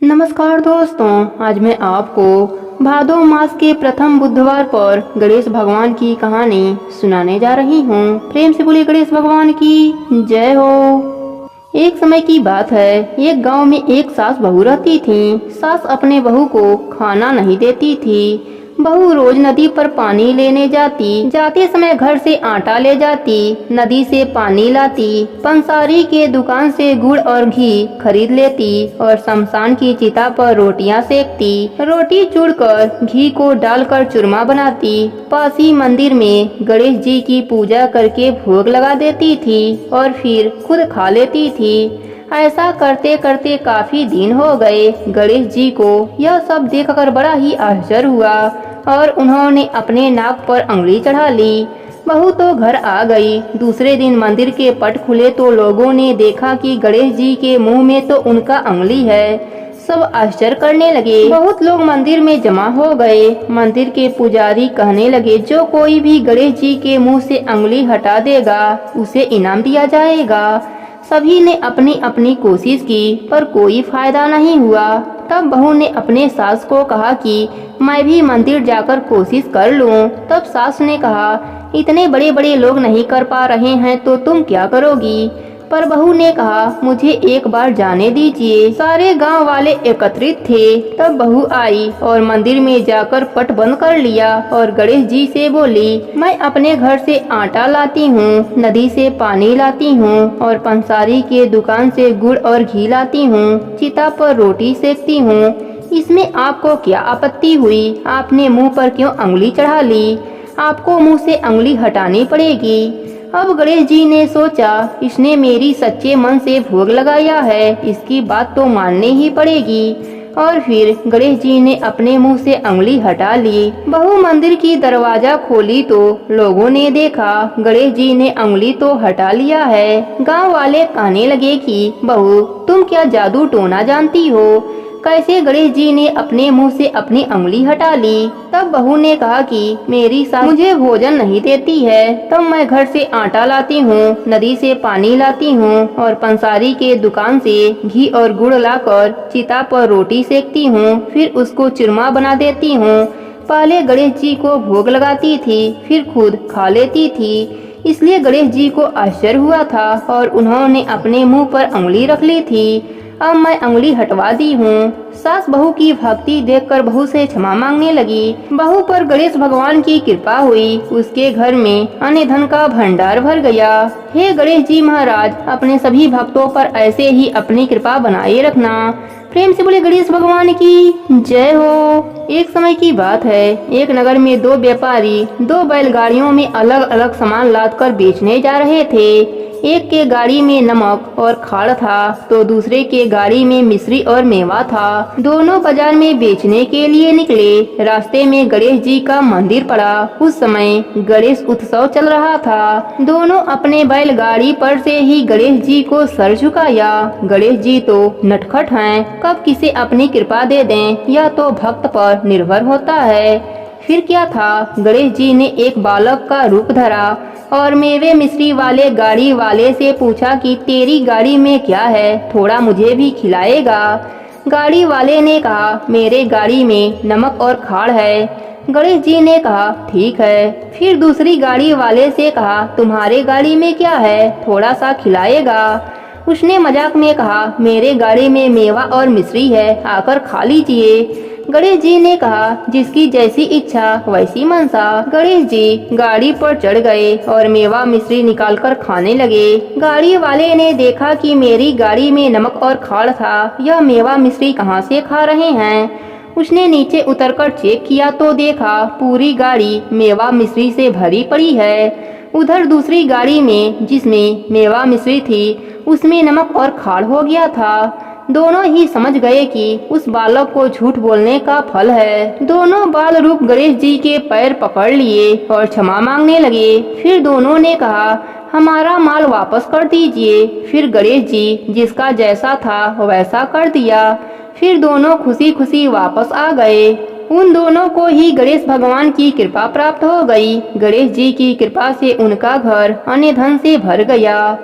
नमस्कार दोस्तों, आज मैं आपको भादो मास के प्रथम बुधवार पर गणेश भगवान की कहानी सुनाने जा रही हूँ। प्रेम से बोलिए गणेश भगवान की जय हो। एक समय की बात है, एक गांव में एक सास बहू रहती थी। सास अपने बहू को खाना नहीं देती थी। बहू रोज नदी पर पानी लेने जाती, जाते समय घर से आटा ले जाती, नदी से पानी लाती, पंसारी के दुकान से गुड़ और घी खरीद लेती और शमशान की चिता पर रोटियां सेकती। रोटी चूड़कर घी को डालकर चूरमा बनाती, पासी मंदिर में गणेश जी की पूजा करके भोग लगा देती थी और फिर खुद खा लेती थी। ऐसा करते करते काफी दिन हो गए। गणेश जी को यह सब देखकर बड़ा ही आश्चर्य हुआ और उन्होंने अपने नाक पर उंगली चढ़ा ली। बहू तो घर आ गई। दूसरे दिन मंदिर के पट खुले तो लोगों ने देखा कि गणेश जी के मुंह में तो उनका उंगली है। सब आश्चर्य करने लगे। बहुत लोग मंदिर में जमा हो गए। मंदिर के पुजारी कहने लगे, जो कोई भी गणेश जी के मुंह से उंगली हटा देगा उसे इनाम दिया जाएगा। सभी ने अपनी अपनी कोशिश की पर कोई फायदा नहीं हुआ। तब बहू ने अपने सास को कहा कि मैं भी मंदिर जाकर कोशिश कर लूं। तब सास ने कहा, इतने बड़े बड़े लोग नहीं कर पा रहे हैं तो तुम क्या करोगी। पर बहू ने कहा, मुझे एक बार जाने दीजिए। सारे गांव वाले एकत्रित थे। तब बहू आई और मंदिर में जाकर पट बंद कर लिया और गणेश जी से बोली, मैं अपने घर से आटा लाती हूँ, नदी से पानी लाती हूँ और पंसारी के दुकान से गुड़ और घी लाती हूँ, चिता पर रोटी सेकती हूँ। इसमें आपको क्या आपत्ति हुई? आपने मुँह पर क्यों उंगली चढ़ा ली? आपको मुँह से उंगली हटानी पड़ेगी। अब गणेश जी ने सोचा, इसने मेरी सच्चे मन से भोग लगाया है, इसकी बात तो माननी ही पड़ेगी। और फिर गणेश जी ने अपने मुंह से उंगली हटा ली। बहू मंदिर की दरवाजा खोली तो लोगों ने देखा गणेश जी ने उंगली तो हटा लिया है। गांव वाले कहने लगे कि बहू, तुम क्या जादू टोना जानती हो? कैसे गणेश जी ने अपने मुंह से अपनी उंगली हटा ली? तब बहू ने कहा कि मेरी सास मुझे भोजन नहीं देती है। तब मैं घर से आटा लाती हूँ, नदी से पानी लाती हूँ और पंसारी के दुकान से घी और गुड़ लाकर चिता पर रोटी सेकती हूँ, फिर उसको चूरमा बना देती हूँ। पहले गणेश जी को भोग लगाती थी, फिर खुद खा लेती थी। इसलिए गणेश जी को आश्चर्य हुआ था और उन्होंने अपने मुँह पर उंगली रख ली थी। अब मैं उंगली हटवा दी हूँ। सास बहू की भक्ति देखकर बहू से क्षमा मांगने लगी। बहू पर गणेश भगवान की कृपा हुई। उसके घर में अन्न धन का भंडार भर गया। हे गणेश जी महाराज, अपने सभी भक्तों पर ऐसे ही अपनी कृपा बनाए रखना। प्रेम से बोले गणेश भगवान की जय हो। एक समय की बात है, एक नगर में दो व्यापारी दो बैलगाड़ियों में अलग अलग सामान लाद कर बेचने जा रहे थे। एक के गाड़ी में नमक और खाड़ था तो दूसरे के गाड़ी में मिश्री और मेवा था। दोनों बाजार में बेचने के लिए निकले। रास्ते में गणेश जी का मंदिर पड़ा। उस समय गणेश उत्सव चल रहा था। दोनों अपने बैलगाड़ी पर से ही गणेश जी को सर झुकाया। गणेश जी तो नटखट हैं, कब किसे अपनी कृपा दे दें यह तो भक्त पर निर्भर होता है। फिर क्या था, गणेश जी ने एक बालक का रूप धरा और मेवे मिश्री वाले गाड़ी वाले से पूछा कि तेरी गाड़ी में क्या है, थोड़ा मुझे भी खिलाएगा। गाड़ी वाले ने कहा, मेरे गाड़ी में नमक और खाड़ है। गणेश जी ने कहा, ठीक है। फिर दूसरी गाड़ी वाले से कहा, तुम्हारे गाड़ी में क्या है, थोड़ा सा खिलाएगा। उसने मजाक में कहा, मेरे गाड़ी में मेवा और मिश्री है, आकर खा लीजिए। गणेश जी ने कहा, जिसकी जैसी इच्छा वैसी मनसा। गणेश जी गाड़ी पर चढ़ गए और मेवा मिश्री निकालकर खाने लगे। गाड़ी वाले ने देखा कि मेरी गाड़ी में नमक और खाड़ था, यह मेवा मिश्री कहाँ से खा रहे हैं। उसने नीचे उतरकर चेक किया तो देखा पूरी गाड़ी मेवा मिश्री से भरी पड़ी है। उधर दूसरी गाड़ी में जिसमें मेवा मिश्री थी उसमें नमक और खाड़ हो गया था। दोनों ही समझ गए कि उस बालक को झूठ बोलने का फल है। दोनों बाल रूप गणेश जी के पैर पकड़ लिए और क्षमा मांगने लगे। फिर दोनों ने कहा, हमारा माल वापस कर दीजिए। फिर गणेश जी जिसका जैसा था वैसा कर दिया। फिर दोनों खुशी खुशी वापस आ गए। उन दोनों को ही गणेश भगवान की कृपा प्राप्त हो गई। गणेश जी की कृपा से उनका घर अन्न धन से भर गया।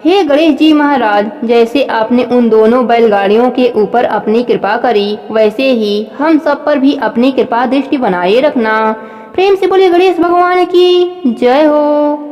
हे गणेश जी महाराज, जैसे आपने उन दोनों बैलगाड़ियों के ऊपर अपनी कृपा करी, वैसे ही हम सब पर भी अपनी कृपा दृष्टि बनाए रखना। प्रेम से बोले गणेश भगवान की जय हो।